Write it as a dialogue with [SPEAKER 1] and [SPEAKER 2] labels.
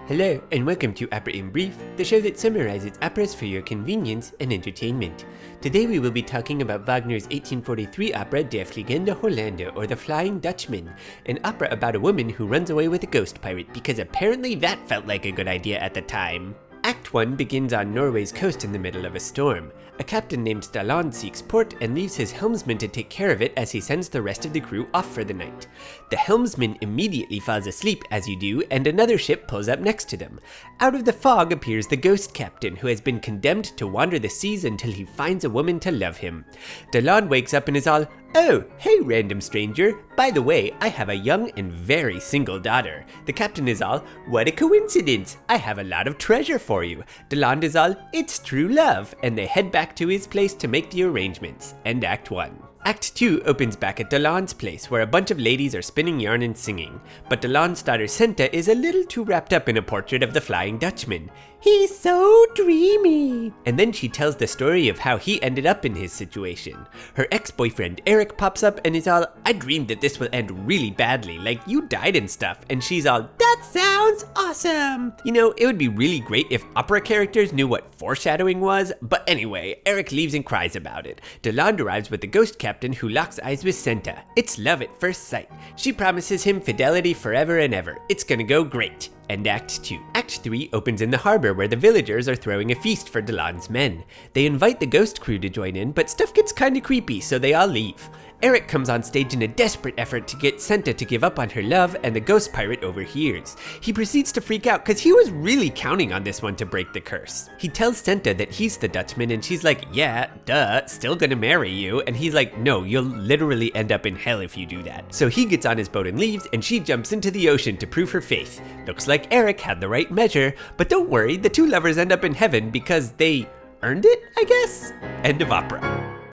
[SPEAKER 1] Hello, and welcome to Opera in Brief, the show that summarizes operas for your convenience and entertainment. Today we will be talking about Wagner's 1843 opera Der Fliegende Holländer, or The Flying Dutchman, an opera about a woman who runs away with a ghost pirate because apparently that felt like a good idea at the time. Act 1 begins on Norway's coast in the middle of a storm. A captain named Dutchman seeks port and leaves his helmsman to take care of it as he sends the rest of the crew off for the night. The helmsman immediately falls asleep, as you do, and another ship pulls up next to them. Out of the fog appears the ghost captain, who has been condemned to wander the seas until he finds a woman to love him. Dutchman wakes up and is all, "Oh, hey random stranger. By the way, I have a young and very single daughter." The captain is all, "What a coincidence. I have a lot of treasure for you." Dutchman is all, "It's true love," and they head back to his place to make the arrangements. End Act 1. Act 2 opens back at Dutchman's place, where a bunch of ladies are spinning yarn and singing. But Dutchman's daughter Senta is a little too wrapped up in a portrait of the Flying Dutchman. "He's so dreamy." And then she tells the story of how he ended up in his situation. Her ex-boyfriend Eric pops up and is all, "I dreamed that this will end really badly, like you died and stuff." And she's all, "That sounds awesome." You know, it would be really great if opera characters knew what foreshadowing was, but anyway, Eric leaves and cries about it. Dutchman arrives with the ghost captain, who locks eyes with Senta. It's love at first sight. She promises him fidelity forever and ever. It's gonna go great. And Act 2. Act 3 opens in the harbor, where the villagers are throwing a feast for Dutchman's men. They invite the ghost crew to join in, but stuff gets kinda creepy, so they all leave. Eric comes on stage in a desperate effort to get Senta to give up on her love, and the ghost pirate overhears. He proceeds to freak out because he was really counting on this one to break the curse. He tells Senta that he's the Dutchman, and she's like, "Yeah, duh, still gonna marry you." And he's like, "No, you'll literally end up in hell if you do that." So he gets on his boat and leaves, and she jumps into the ocean to prove her faith. Looks like Eric had the right measure, but don't worry, the two lovers end up in heaven because they earned it, I guess? End of opera.